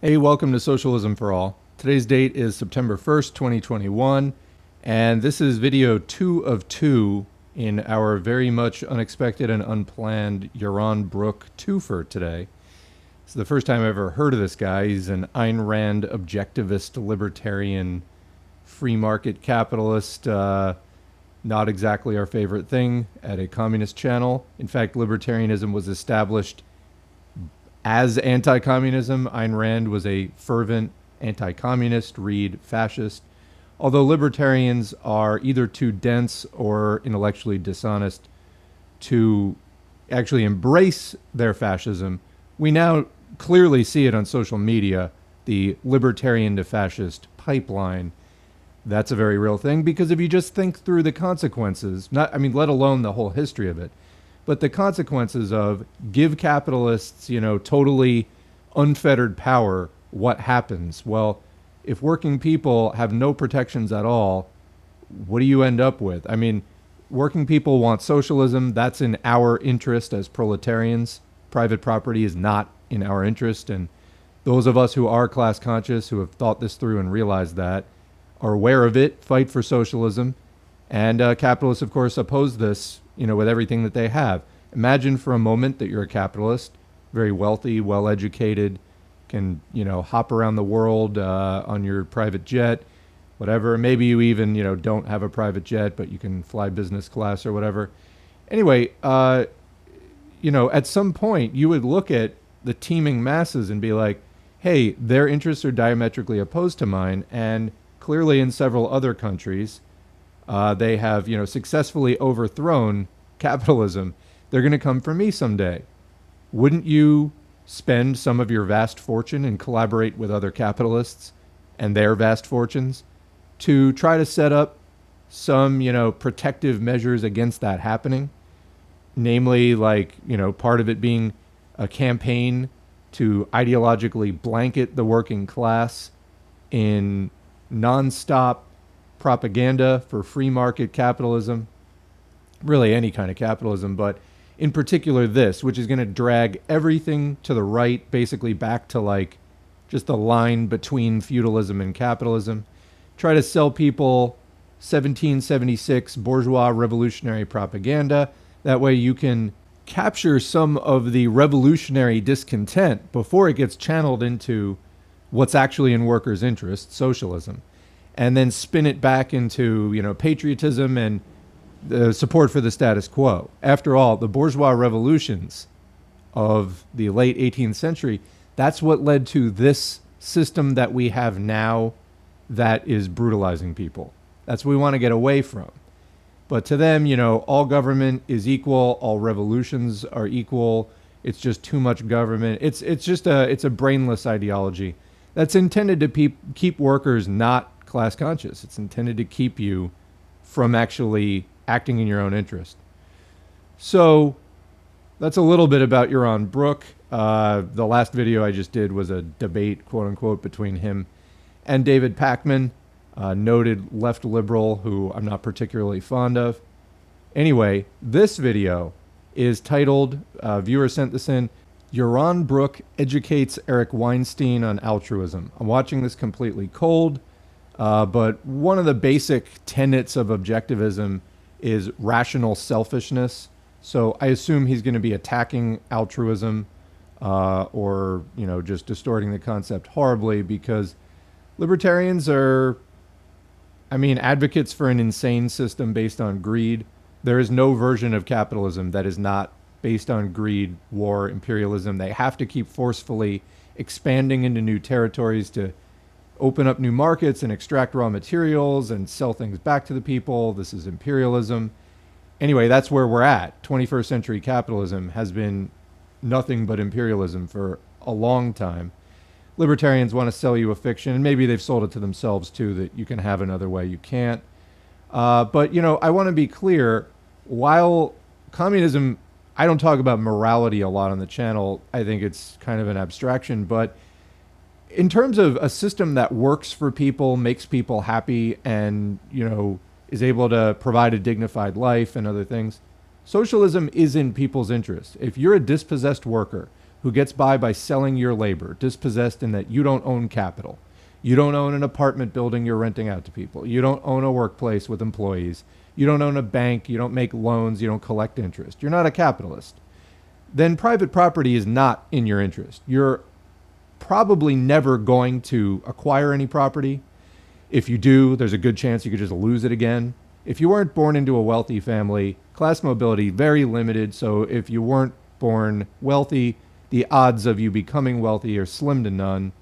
Hey, welcome to Socialism for All. Today's date is September 1st, 2021, and this is video 2 of 2 in our very much unexpected and unplanned Yaron Brook twofer today. It's the first time I've ever heard of this guy. He's an Ayn Rand objectivist, libertarian, free market capitalist, not exactly our favorite thing at a communist channel. In fact, libertarianism was established as anti-communism. Ayn Rand was a fervent anti-communist, read fascist. Although libertarians are either too dense or intellectually dishonest to actually embrace their fascism, we now clearly see it on social media, the libertarian to fascist pipeline. That's a very real thing, because if you just think through the consequences, let alone the whole history of it, but the consequences of give capitalists, totally unfettered power, what happens? Well, if working people have no protections at all, what do you end up with? Working people want socialism. That's in our interest as proletarians. Private property is not in our interest. And those of us who are class conscious, who have thought this through and realized that, are aware of it, fight for socialism. And capitalists, of course, oppose this, with everything that they have. Imagine for a moment that you're a capitalist, very wealthy, well-educated, can, hop around the world on your private jet, whatever. Maybe you even, don't have a private jet, but you can fly business class or whatever. Anyway, at some point you would look at the teeming masses and be like, hey, their interests are diametrically opposed to mine. And clearly in several other countries, they have, successfully overthrown capitalism. They're going to come for me someday. Wouldn't you spend some of your vast fortune and collaborate with other capitalists and their vast fortunes to try to set up some, protective measures against that happening? Namely, part of it being a campaign to ideologically blanket the working class in nonstop propaganda for free market capitalism, really any kind of capitalism, but in particular this, which is going to drag everything to the right, basically back to just the line between feudalism and capitalism. Try to sell people 1776 bourgeois revolutionary propaganda. That way you can capture some of the revolutionary discontent before it gets channeled into what's actually in workers' interest, socialism, and then spin it back into, patriotism and the support for the status quo. After all, the bourgeois revolutions of the late 18th century, that's what led to this system that we have now that is brutalizing people. That's what we want to get away from. But to them, all government is equal, all revolutions are equal. It's just too much government. It's a brainless ideology that's intended to keep workers not class conscious. It's intended to keep you from actually acting in your own interest. So that's a little bit about Yaron Brook. The last video I just did was a debate, quote unquote, between him and David Pakman, noted left liberal who I'm not particularly fond of. Anyway, this video is titled, viewer sent this in, Yaron Brook educates Eric Weinstein on altruism. I'm watching this completely cold, but one of the basic tenets of objectivism is rational selfishness. So I assume he's going to be attacking altruism or, just distorting the concept horribly, because libertarians are, advocates for an insane system based on greed. There is no version of capitalism that is not based on greed, war, imperialism. They have to keep forcefully expanding into new territories to open up new markets and extract raw materials and sell things back to the people. This is imperialism. Anyway, that's where we're at. 21st century capitalism has been nothing but imperialism for a long time. Libertarians want to sell you a fiction, and maybe they've sold it to themselves too, that you can have another way. You can't. But, I want to be clear. While communism, I don't talk about morality a lot on the channel. I think it's kind of an abstraction. But in terms of a system that works for people, makes people happy, and, is able to provide a dignified life and other things, socialism is in people's interest. If you're a dispossessed worker, who gets by selling your labor, dispossessed in that you don't own capital. You don't own an apartment building you're renting out to people. You don't own a workplace with employees. You don't own a bank. You don't make loans. You don't collect interest. You're not a capitalist. Then private property is not in your interest. You're probably never going to acquire any property. If you do, there's a good chance you could just lose it again. If you weren't born into a wealthy family, class mobility very limited. So if you weren't born wealthy, the odds of you becoming wealthy are slim to none.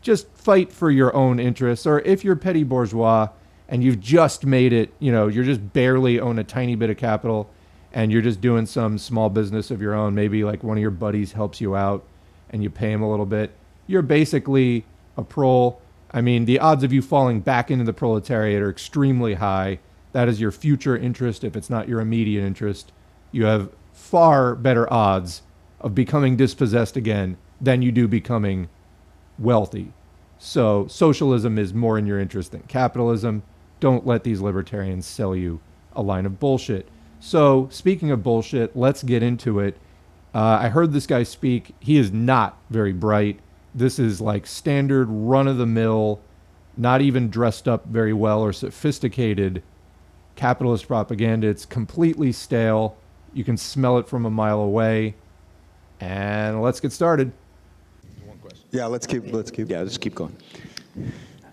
Just fight for your own interests. Or if you're petty bourgeois and you've just made it, you're just barely own a tiny bit of capital and you're just doing some small business of your own, maybe like one of your buddies helps you out and you pay him a little bit, you're basically a prole. I mean, the odds of you falling back into the proletariat are extremely high. That is your future interest if it's not your immediate interest. You have far better odds of becoming dispossessed again than you do becoming wealthy. So socialism is more in your interest than capitalism. Don't let these libertarians sell you a line of bullshit. So speaking of bullshit, let's get into it. I heard this guy speak. He is not very bright. This is like standard run-of-the-mill, not even dressed up very well or sophisticated capitalist propaganda. It's completely stale. You can smell it from a mile away. And let's get started. One question. Yeah, let's keep going.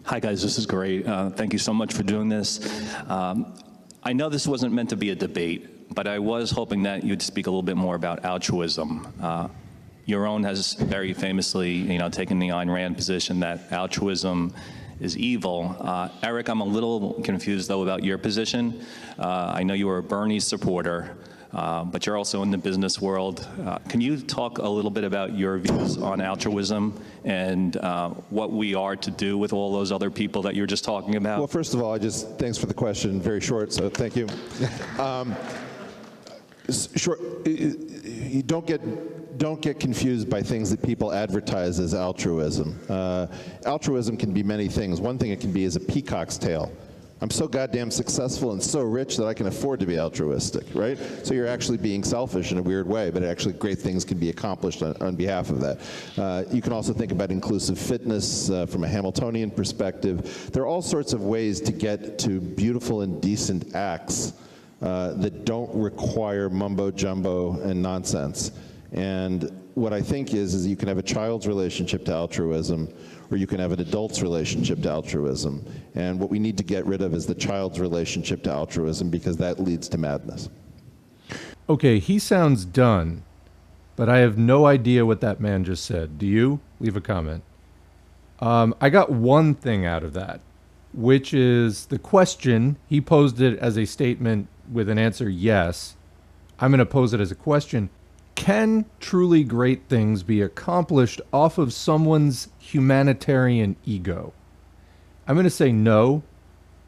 Hi guys, this is great. Thank you so much for doing this. I know this wasn't meant to be a debate, but I was hoping that you'd speak a little bit more about altruism. Yaron has very famously, taken the Ayn Rand position that altruism is evil. Eric, I'm a little confused though about your position. I know you were a Bernie supporter, but you're also in the business world. Can you talk a little bit about your views on altruism and what we are to do with all those other people that you're just talking about? Well, first of all, thanks for the question. Very short, so thank you. Short. You don't get confused by things that people advertise as altruism. Altruism can be many things. One thing it can be is a peacock's tail. I'm so goddamn successful and so rich that I can afford to be altruistic, right? So you're actually being selfish in a weird way, but actually great things can be accomplished on behalf of that. You can also think about inclusive fitness from a Hamiltonian perspective. There are all sorts of ways to get to beautiful and decent acts that don't require mumbo jumbo and nonsense. And what I think is you can have a child's relationship to altruism, or you can have an adult's relationship to altruism. And what we need to get rid of is the child's relationship to altruism, because that leads to madness. Okay, he sounds done, but I have no idea what that man just said. Do you? Leave a comment. I got one thing out of that, which is the question. He posed it as a statement with an answer yes. I'm going to pose it as a question. Can truly great things be accomplished off of someone's humanitarian ego? I'm going to say no.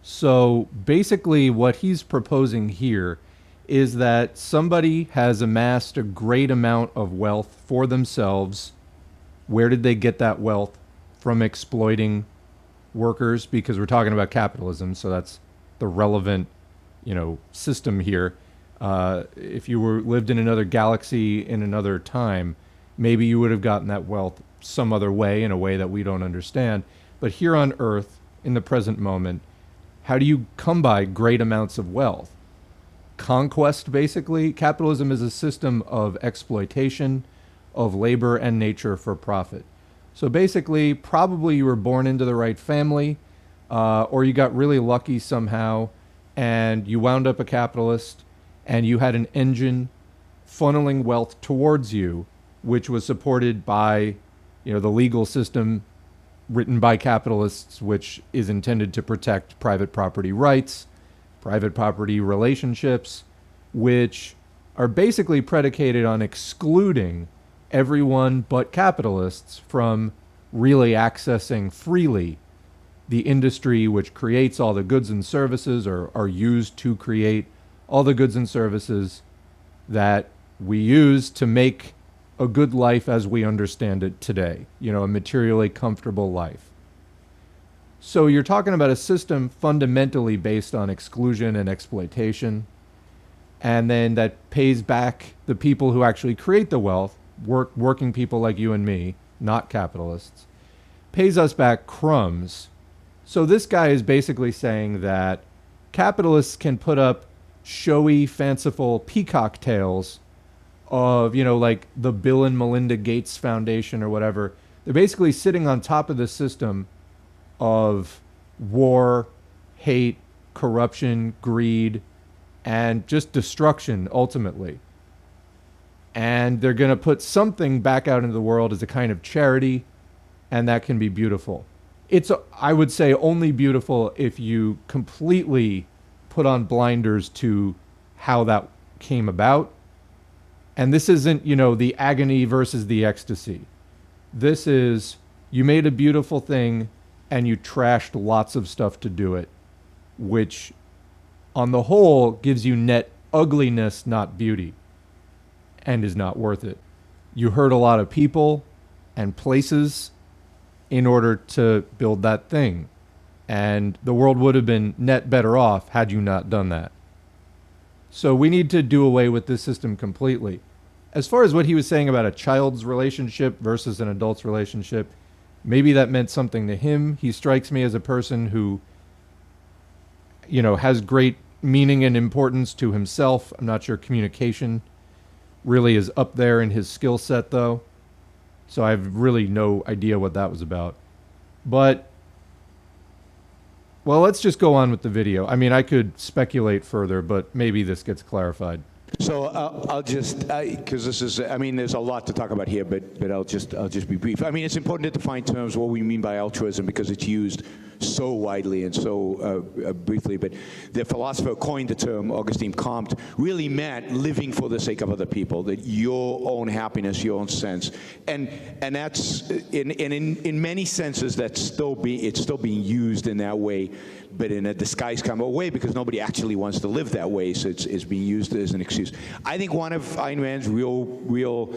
So basically what he's proposing here is that somebody has amassed a great amount of wealth for themselves. Where did they get that wealth? From exploiting workers, because we're talking about capitalism, so that's the relevant, system here. If you lived in another galaxy in another time, maybe you would have gotten that wealth some other way, in a way that we don't understand. But here on Earth, in the present moment, how do you come by great amounts of wealth? Conquest, basically. Capitalism is a system of exploitation of labor and nature for profit. So basically, probably you were born into the right family, or you got really lucky somehow, and you wound up a capitalist, and you had an engine funneling wealth towards you, which was supported by, the legal system written by capitalists, which is intended to protect private property rights, private property relationships, which are basically predicated on excluding everyone but capitalists from really accessing freely the industry which creates all the goods and services, or are used to create all the goods and services that we use to make a good life as we understand it today, a materially comfortable life. So you're talking about a system fundamentally based on exclusion and exploitation, and then that pays back the people who actually create the wealth working people like you and me, not capitalists, pays us back crumbs. So this guy is basically saying that capitalists can put up showy, fanciful peacock tails of, you know, like the Bill and Melinda Gates Foundation or whatever. They're basically sitting on top of the system of war, hate, corruption, greed, and just destruction, ultimately. And they're going to put something back out into the world as a kind of charity, and that can be beautiful. It's, I would say, only beautiful if you completely put on blinders to how that came about. And this isn't, you know, the agony versus the ecstasy. This is, you made a beautiful thing and you trashed lots of stuff to do it, which on the whole gives you net ugliness, not beauty, and is not worth it. You hurt a lot of people and places in order to build that thing. And the world would have been net better off had you not done that. So we need to do away with this system completely. As far as what he was saying about a child's relationship versus an adult's relationship, maybe that meant something to him. He strikes me as a person who, you know, has great meaning and importance to himself. I'm not sure communication really is up there in his skill set, though. So I have really no idea what that was about. But, well, let's just go on with the video. I mean, I could speculate further, but maybe this gets clarified. So I'll just, because this is, I mean, there's a lot to talk about here, but I'll just be brief. I mean, it's important to define terms what we mean by altruism because it's used so widely and so briefly. But the philosopher coined the term, Auguste Comte, really meant living for the sake of other people, that your own happiness, your own sense, and that's in many senses that's still being used in that way, but in a disguised kind of way because nobody actually wants to live that way, so it's being used as an excuse. I think one of Ayn Rand's real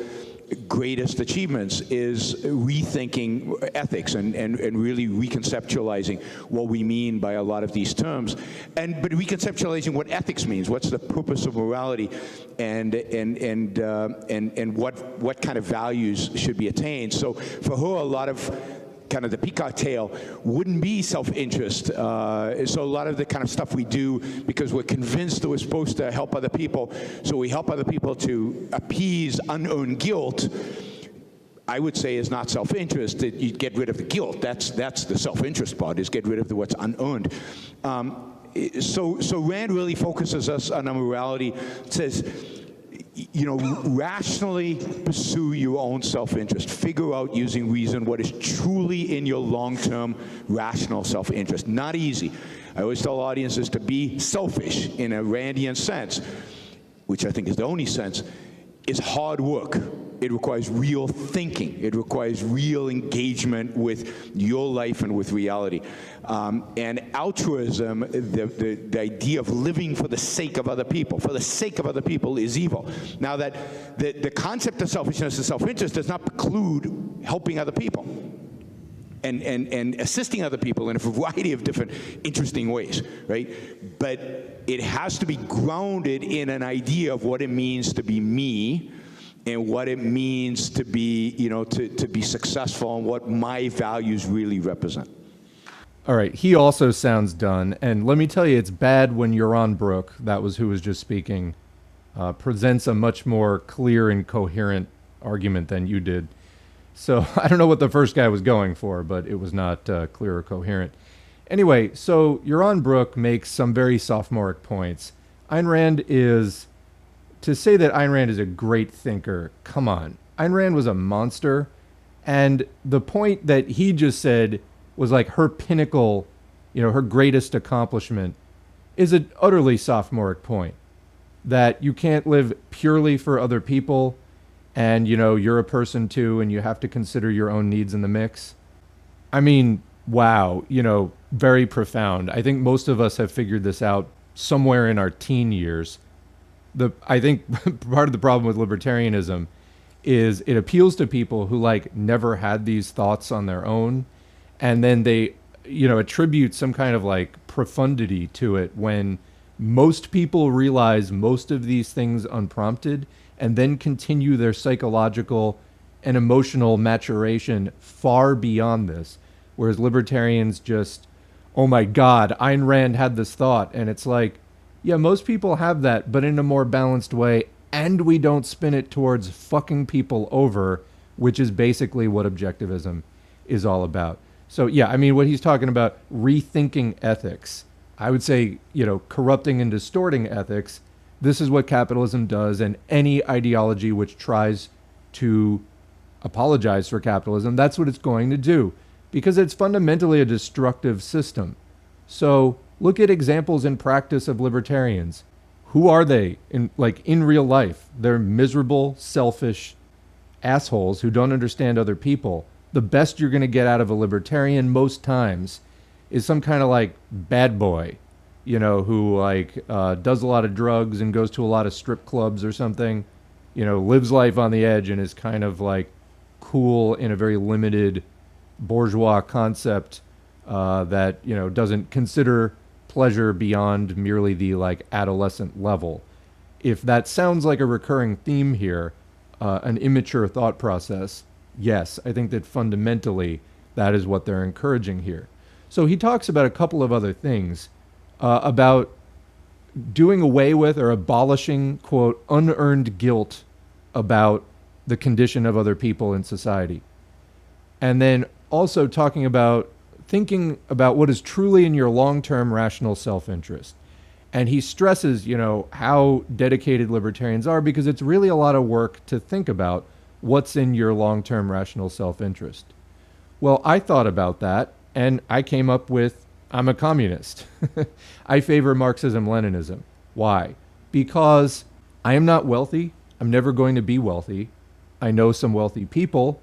greatest achievements is rethinking ethics and really reconceptualizing what we mean by a lot of these terms, but reconceptualizing what ethics means, what's the purpose of morality, and what kind of values should be attained. So for her, a lot of kind of the peacock tail wouldn't be self-interest. So a lot of the kind of stuff we do because we're convinced that we're supposed to help other people, so we help other people to appease unearned guilt, I would say is not self-interest. You get rid of the guilt. That's the self-interest part, is get rid of what's unearned. So Rand really focuses us on a morality, says, you know, rationally pursue your own self-interest. Figure out using reason what is truly in your long-term rational self-interest. Not easy. I always tell audiences to be selfish in a Randian sense, which I think is the only sense, is hard work. It requires real thinking. It requires real engagement with your life and with reality. And altruism, the idea of living for the sake of other people, is evil. Now that the concept of selfishness and self-interest does not preclude helping other people and assisting other people in a variety of different interesting ways, right? But it has to be grounded in an idea of what it means to be me, and what it means to be, you know, to be successful, and what my values really represent. All right, he also sounds done, and let me tell you, it's bad when Yaron Brook, that was who was just speaking, presents a much more clear and coherent argument than you did. So I don't know what the first guy was going for, but it was not clear or coherent. Anyway, so Yaron Brook makes some very sophomoric points. Ayn Rand is... To say that Ayn Rand is a great thinker, come on. Ayn Rand was a monster, and the point that he just said was like her pinnacle, you know, her greatest accomplishment, is an utterly sophomoric point. That you can't live purely for other people, and, you know, you're a person too, and you have to consider your own needs in the mix. I mean, wow, you know, very profound. I think most of us have figured this out somewhere in our teen years. I think part of the problem with libertarianism is it appeals to people who like never had these thoughts on their own, and then they, you know, attribute some kind of like profundity to it when most people realize most of these things unprompted, and then continue their psychological and emotional maturation far beyond this. Whereas libertarians just, oh my God, Ayn Rand had this thought. And it's like, yeah, most people have that, but in a more balanced way. And we don't spin it towards fucking people over, which is basically what objectivism is all about. So yeah, I mean, what he's talking about, rethinking ethics, I would say, you know, corrupting and distorting ethics. This is what capitalism does, and any ideology which tries to apologize for capitalism, that's what it's going to do, because it's fundamentally a destructive system. So look at examples in practice of libertarians. Who are they in real life? They're miserable, selfish assholes who don't understand other people. The best you're going to get out of a libertarian most times is some kind of like bad boy, you know, who does a lot of drugs and goes to a lot of strip clubs or something, you know, lives life on the edge and is kind of like cool in a very limited bourgeois concept that, you know, doesn't consider pleasure beyond merely the like adolescent level. If that sounds like a recurring theme here, an immature thought process, yes, I think that fundamentally that is what they're encouraging here. So he talks about a couple of other things about doing away with or abolishing, quote, unearned guilt about the condition of other people in society. And then also talking about thinking about what is truly in your long-term rational self-interest. And he stresses, you know, how dedicated libertarians are, because it's really a lot of work to think about what's in your long-term rational self-interest. Well, I thought about that, and I came up with, I'm a communist. I favor Marxism-Leninism. Why? Because I am not wealthy. I'm never going to be wealthy. I know some wealthy people.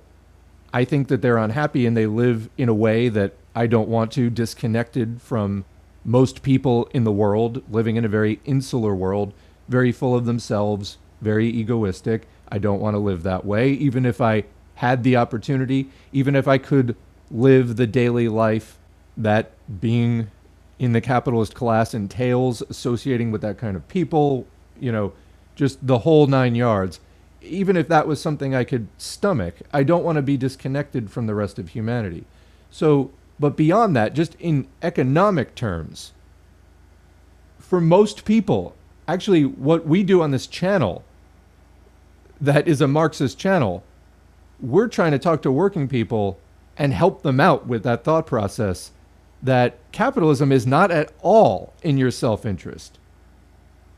I think that they're unhappy and they live in a way that I don't want to, disconnected from most people in the world, living in a very insular world, very full of themselves, very egoistic. I don't want to live that way, even if I had the opportunity, even if I could live the daily life that being in the capitalist class entails, associating with that kind of people, you know, just the whole 9 yards. Even if that was something I could stomach, I don't want to be disconnected from the rest of humanity. So, but beyond that, just in economic terms, for most people, actually what we do on this channel, that is a Marxist channel, we're trying to talk to working people and help them out with that thought process that capitalism is not at all in your self-interest.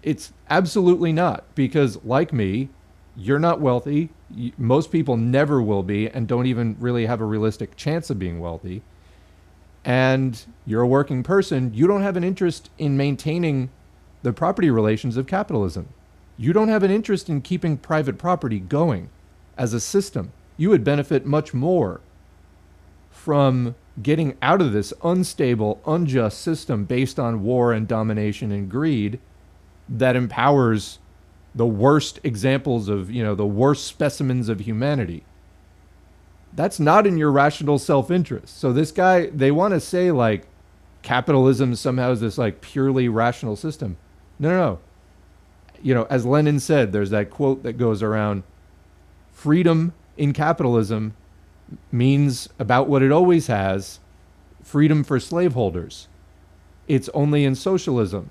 It's absolutely not, because like me, you're not wealthy. Most people never will be and don't even really have a realistic chance of being wealthy. And you're a working person. You don't have an interest in maintaining the property relations of capitalism. You don't have an interest in keeping private property going as a system. You would benefit much more from getting out of this unstable, unjust system based on war and domination and greed that empowers the worst examples of, you know, the worst specimens of humanity. That's not in your rational self-interest. So this guy, they want to say like capitalism somehow is this like purely rational system. No, no, no. You know, as Lenin said, there's that quote that goes around, freedom in capitalism means about what it always has, freedom for slaveholders. It's only in socialism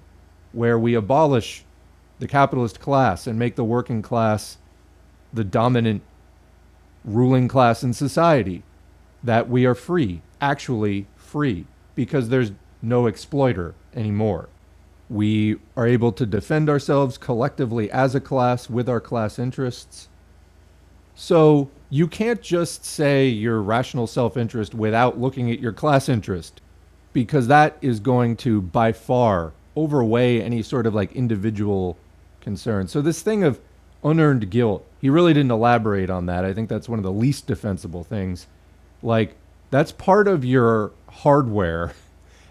where we abolish the capitalist class and make the working class the dominant ruling class in society that we are free, actually free, because there's no exploiter anymore. We are able to defend ourselves collectively as a class with our class interests. So you can't just say your rational self-interest without looking at your class interest, because that is going to by far overweigh any sort of like individual concern. So this thing of unearned guilt, he really didn't elaborate on that. I think that's one of the least defensible things. Like, that's part of your hardware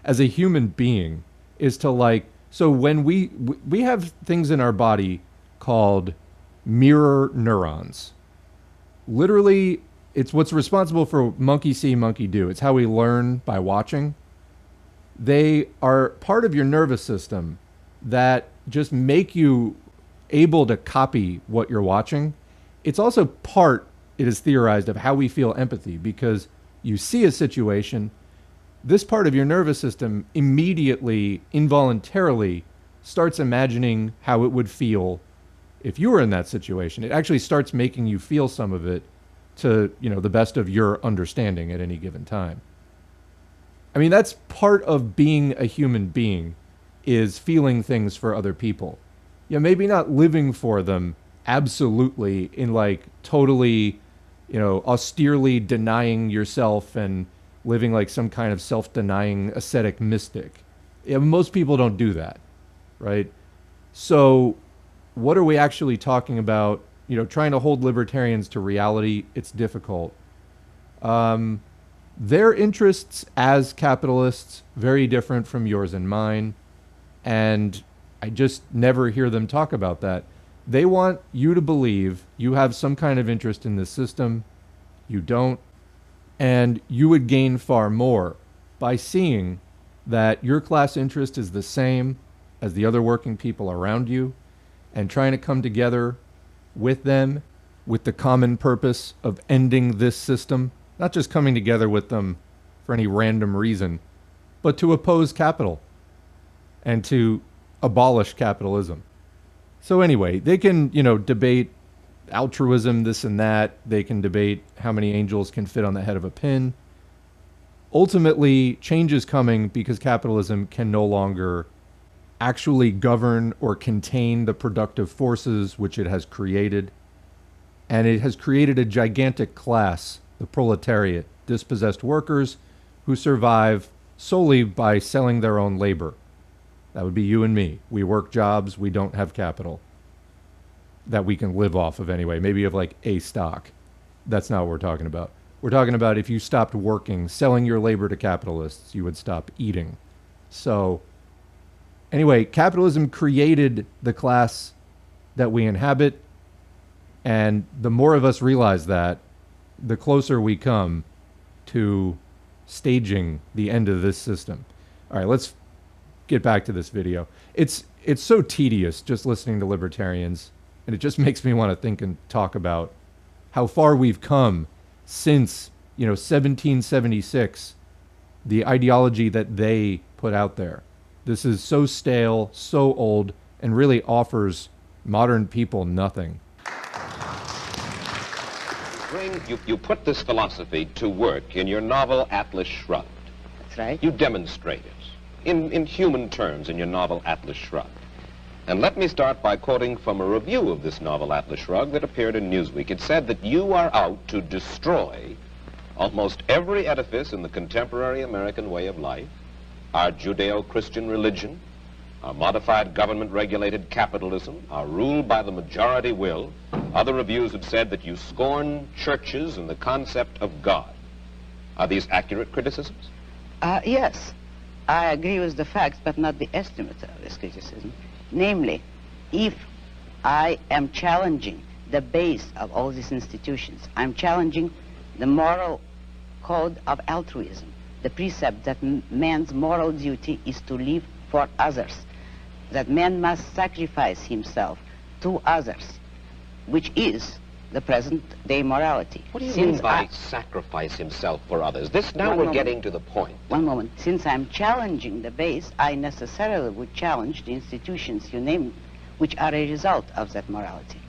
as a human being, is to like, so when we have things in our body called mirror neurons. Literally, it's what's responsible for monkey see, monkey do. It's how we learn by watching. They are part of your nervous system that just make you able to copy what you're watching, it's also part, it is theorized, of how we feel empathy, because you see a situation, this part of your nervous system immediately, involuntarily starts imagining how it would feel if you were in that situation. It actually starts making you feel some of it to, you know, the best of your understanding at any given time. I mean, that's part of being a human being, is feeling things for other people. Yeah, maybe not living for them absolutely in like totally, you know, austerely denying yourself and living like some kind of self-denying ascetic mystic. Yeah, most people don't do that, right? So what are we actually talking about? You know, trying to hold libertarians to reality, it's difficult. Their interests as capitalists, very different from yours and mine. And I just never hear them talk about that. They want you to believe you have some kind of interest in this system. You don't. And you would gain far more by seeing that your class interest is the same as the other working people around you, and trying to come together with them with the common purpose of ending this system, not just coming together with them for any random reason, but to oppose capital and to abolish capitalism. So anyway, they can, you know, debate altruism, this and that. They can debate how many angels can fit on the head of a pin. Ultimately, change is coming because capitalism can no longer actually govern or contain the productive forces which it has created. And it has created a gigantic class, the proletariat, dispossessed workers who survive solely by selling their own labor. That would be you and me. We work jobs, we don't have capital that we can live off of anyway. Maybe you have like a stock. That's not what we're talking about. We're talking about if you stopped working, selling your labor to capitalists, you would stop eating. So anyway, capitalism created the class that we inhabit, and the more of us realize that, the closer we come to staging the end of this system. All right, let's get back to this video. It's so tedious just listening to libertarians, and it just makes me want to think and talk about how far we've come since, you know, 1776, the ideology that they put out there. This is so stale, so old, and really offers modern people nothing. You put this philosophy to work in your novel Atlas Shrugged. That's right. You demonstrate it in human terms in your novel Atlas Shrugged. And let me start by quoting from a review of this novel Atlas Shrugged that appeared in Newsweek. It said that you are out to destroy almost every edifice in the contemporary American way of life, our Judeo-Christian religion, our modified government-regulated capitalism, our rule by the majority will. Other reviews have said that you scorn churches and the concept of God. Are these accurate criticisms? Yes. I agree with the facts, but not the estimate of this criticism. Namely, if I am challenging the base of all these institutions, I'm challenging the moral code of altruism, the precept that man's moral duty is to live for others, that man must sacrifice himself to others, which is the present-day morality. What do you mean by sacrifice himself for others? Now we're getting to the point. One moment. Since I'm challenging the base, I necessarily would challenge the institutions you named, which are a result of that morality.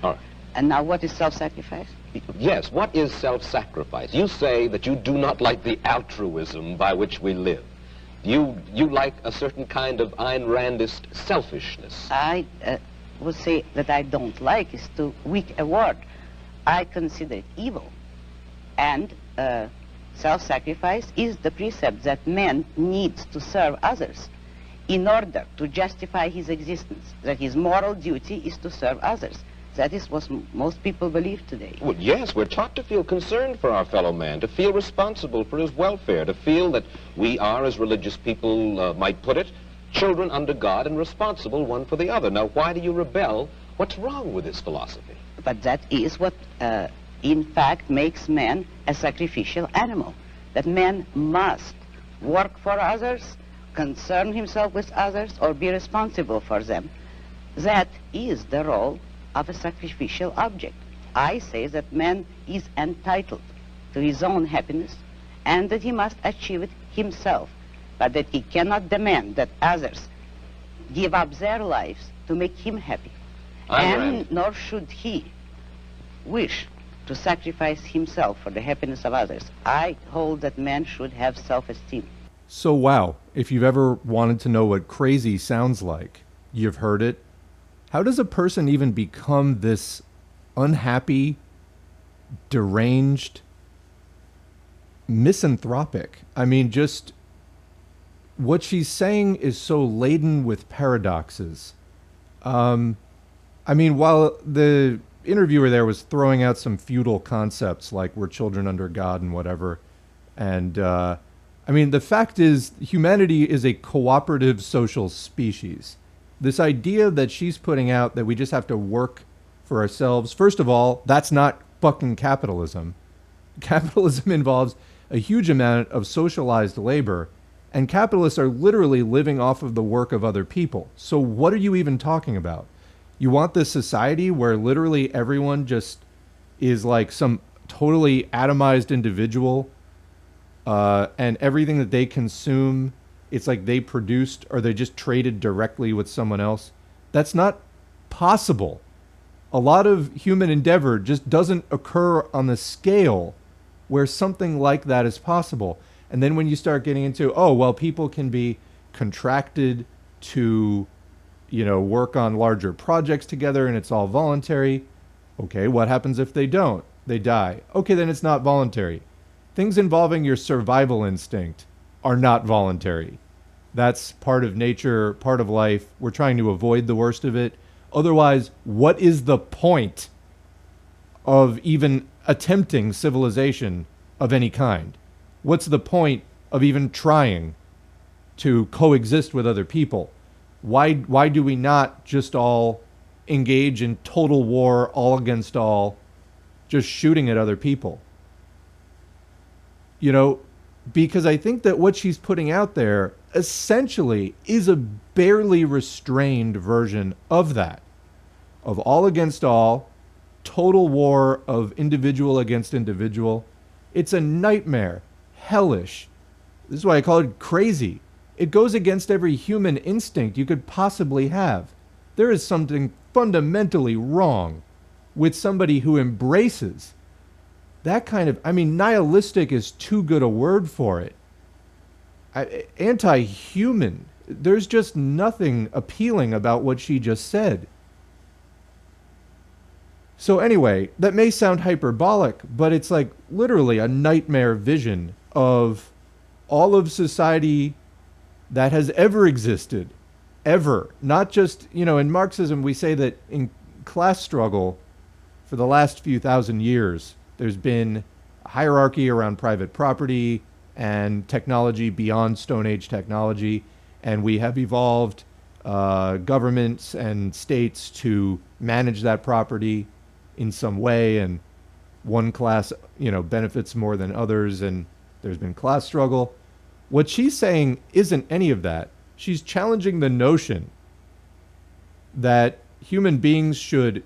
All right. And now what is self-sacrifice? Yes, what is self-sacrifice? You say that you do not like the altruism by which we live. You like a certain kind of Ayn Randist selfishness. I would say that I don't like is too weak a word. I consider it evil. And self-sacrifice is the precept that man needs to serve others in order to justify his existence, that his moral duty is to serve others. That is what most people believe today. Well, yes, we're taught to feel concerned for our fellow man, to feel responsible for his welfare, to feel that we are, as religious people might put it, children under God and responsible one for the other. Now, why do you rebel? What's wrong with this philosophy? But that is what, in fact, makes man a sacrificial animal. That man must work for others, concern himself with others, or be responsible for them. That is the role of a sacrificial object. I say that man is entitled to his own happiness and that he must achieve it himself, but that he cannot demand that others give up their lives to make him happy. And nor should he wish to sacrifice himself for the happiness of others. I hold that man should have self-esteem. So wow, if you've ever wanted to know what crazy sounds like, you've heard it. How does a person even become this unhappy, deranged, misanthropic? I mean, just what she's saying is so laden with paradoxes. I mean, while the interviewer there was throwing out some feudal concepts like we're children under God and whatever, and I mean, the fact is humanity is a cooperative social species. This idea that she's putting out that we just have to work for ourselves, first of all, that's not fucking capitalism. Capitalism involves a huge amount of socialized labor, and capitalists are literally living off of the work of other people. So what are you even talking about? You want this society where literally everyone just is like some totally atomized individual, and everything that they consume, it's like they produced or they just traded directly with someone else? That's not possible. A lot of human endeavor just doesn't occur on the scale where something like that is possible. And then when you start getting into, oh, well, people can be contracted to, you know, work on larger projects together and it's all voluntary. Okay, what happens if they don't? They die. Okay, then it's not voluntary. Things involving your survival instinct are not voluntary. That's part of nature, part of life. We're trying to avoid the worst of it. Otherwise, what is the point of even attempting civilization of any kind? What's the point of even trying to coexist with other people? Why do we not just all engage in total war, all against all, just shooting at other people? You know, because I think that what she's putting out there essentially is a barely restrained version of that, of all against all, total war of individual against individual. It's a nightmare, hellish. This is why I call it crazy. It goes against every human instinct you could possibly have. There is something fundamentally wrong with somebody who embraces that kind of, I mean, nihilistic is too good a word for it. Anti-human. There's just nothing appealing about what she just said. So anyway, that may sound hyperbolic, but it's like literally a nightmare vision of all of society that has ever existed, ever. Not just, you know, in Marxism, we say that in class struggle for the last few thousand years, there's been a hierarchy around private property and technology beyond Stone Age technology, and we have evolved governments and states to manage that property in some way, and one class, you know, benefits more than others, and there's been class struggle. What she's saying isn't any of that. She's challenging the notion that human beings should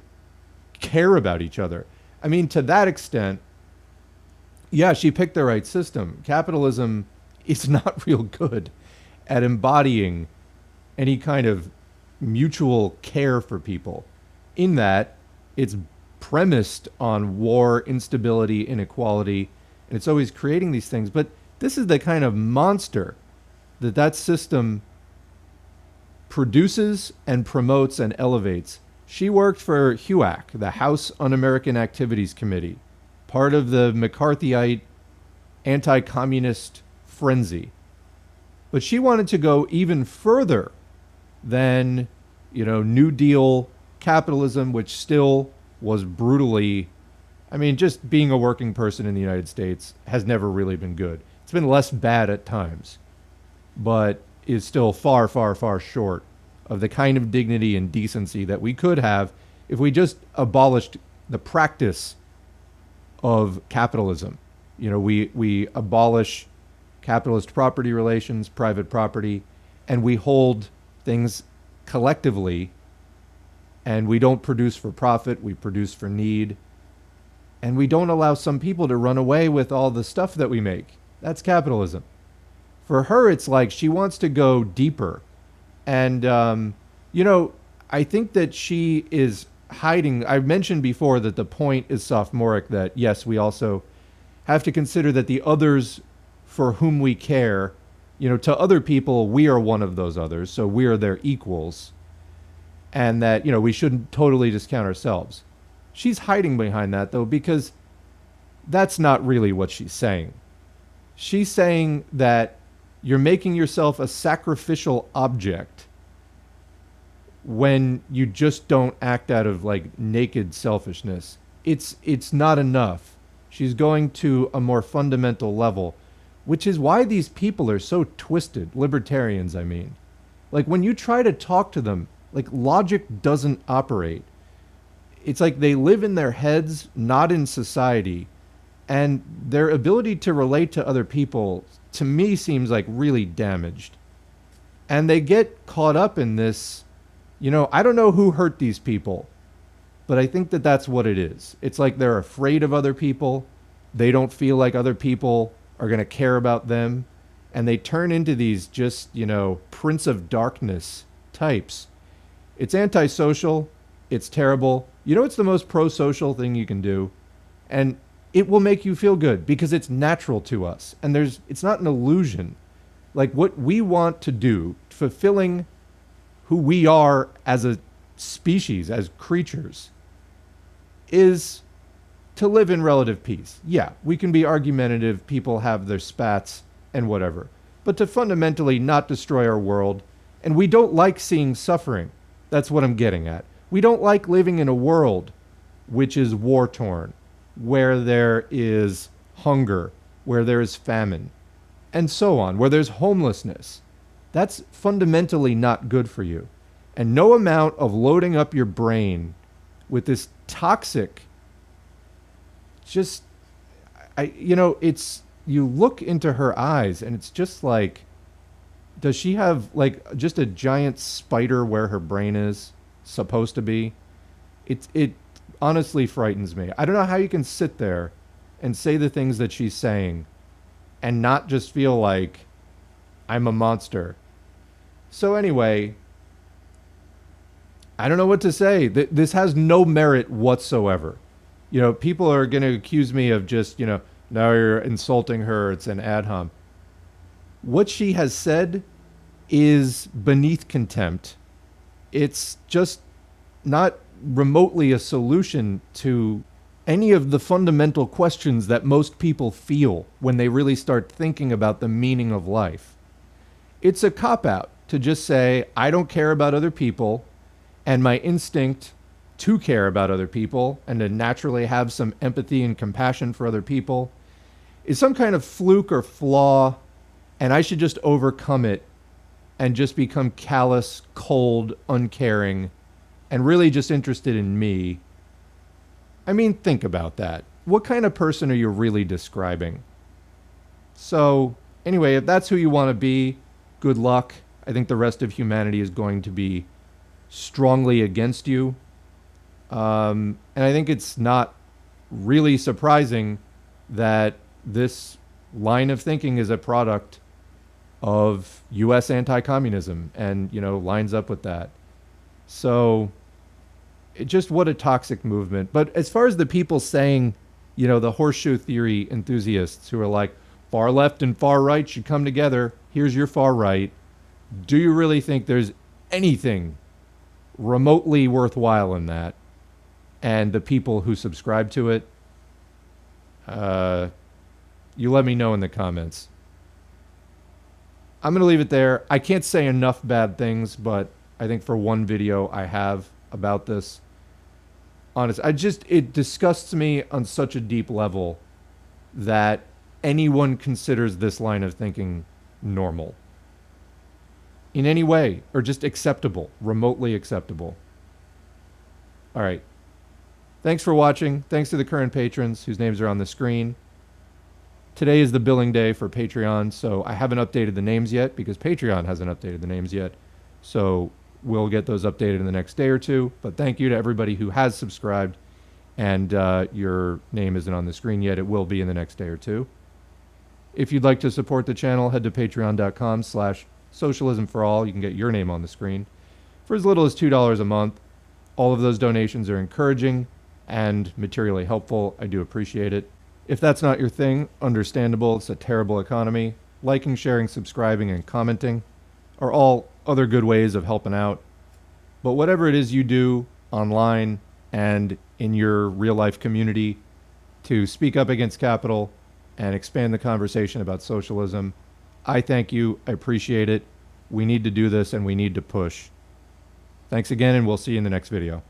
care about each other. I mean, to that extent, yeah, she picked the right system. Capitalism is not real good at embodying any kind of mutual care for people, in that it's premised on war, instability, inequality, and it's always creating these things. But this is the kind of monster that that system produces and promotes and elevates. She worked for HUAC, the House Un-American Activities Committee, part of the McCarthyite anti-communist frenzy. But she wanted to go even further than, you know, New Deal capitalism, which still was brutally, I mean, just being a working person in the United States has never really been good. It's been less bad at times, but is still far, far, far short of the kind of dignity and decency that we could have if we just abolished the practice of capitalism. You know, we abolish capitalist property relations, private property, and we hold things collectively And we don't produce for profit, we produce for need. And we don't allow some people to run away with all the stuff that we make. That's capitalism. For her, it's like she wants to go deeper. And, you know, I think that she is hiding. I've mentioned before that the point is sophomoric, that yes, we also have to consider that the others for whom we care, you know, to other people, we are one of those others. So we are their equals. And that, you know, we shouldn't totally discount ourselves. She's hiding behind that, though, because that's not really what she's saying. She's saying that you're making yourself a sacrificial object when you just don't act out of like naked selfishness. It's not enough. She's going to a more fundamental level, which is why these people are so twisted. Libertarians, I mean. Like when you try to talk to them, like logic doesn't operate. It's like they live in their heads, not in society. And their ability to relate to other people, to me, seems like really damaged. And they get caught up in this, you know, I don't know who hurt these people, but I think that that's what it is. It's like they're afraid of other people. They don't feel like other people are going to care about them. And they turn into these just, you know, Prince of Darkness types. It's antisocial. It's terrible. You know, it's the most pro-social thing you can do. And it will make you feel good because it's natural to us. And it's not an illusion. Like what we want to do, fulfilling who we are as a species, as creatures, is to live in relative peace. Yeah, we can be argumentative. People have their spats and whatever. But to fundamentally not destroy our world. And we don't like seeing suffering. That's what I'm getting at. We don't like living in a world which is war-torn, where there is hunger, where there is famine, and so on, where there's homelessness. That's fundamentally not good for you. And no amount of loading up your brain with this toxic, just, you know, it's, you look into her eyes and it's just like, does she have like just a giant spider where her brain is supposed to be? It honestly frightens me. I don't know how you can sit there and say the things that she's saying and not just feel like I'm a monster. So anyway, I don't know what to say. This has no merit whatsoever. You know, people are going to accuse me of just, you know, now you're insulting her. It's an ad hom. What she has said is beneath contempt. It's just not remotely a solution to any of the fundamental questions that most people feel when they really start thinking about the meaning of life. It's a cop-out to just say, I don't care about other people, and my instinct to care about other people and to naturally have some empathy and compassion for other people is some kind of fluke or flaw, and I should just overcome it and just become callous, cold, uncaring, and really just interested in me. I mean, think about that. What kind of person are you really describing? So, anyway, if that's who you want to be, good luck. I think the rest of humanity is going to be strongly against you. And I think it's not really surprising that this line of thinking is a product of U.S. anti-communism and, you know, lines up with that. So just what a toxic movement. But as far as the people saying, you know, the horseshoe theory enthusiasts who are like, far left and far right should come together. Here's your far right. Do you really think there's anything remotely worthwhile in that? And the people who subscribe to it, you let me know in the comments. I'm going to leave it there. I can't say enough bad things, but I think for one video I have about this. Honest, it disgusts me on such a deep level that anyone considers this line of thinking normal in any way, or just acceptable, remotely acceptable. All right. Thanks for watching. Thanks to the current patrons whose names are on the screen. Today is the billing day for Patreon, so I haven't updated the names yet because Patreon hasn't updated the names yet. So We'll get those updated in the next day or two. But thank you to everybody who has subscribed, and your name isn't on the screen yet. It will be in the next day or two. If you'd like to support the channel, head to patreon.com/socialismforall. You can get your name on the screen for as little as $2 a month. All of those donations are encouraging and materially helpful. I do appreciate it. If that's not your thing, understandable. It's a terrible economy. Liking, sharing, subscribing, and commenting are all other good ways of helping out. But whatever it is you do online and in your real life community to speak up against capital and expand the conversation about socialism, I thank you. I appreciate it. We need to do this, and we need to push. Thanks again, and we'll see you in the next video.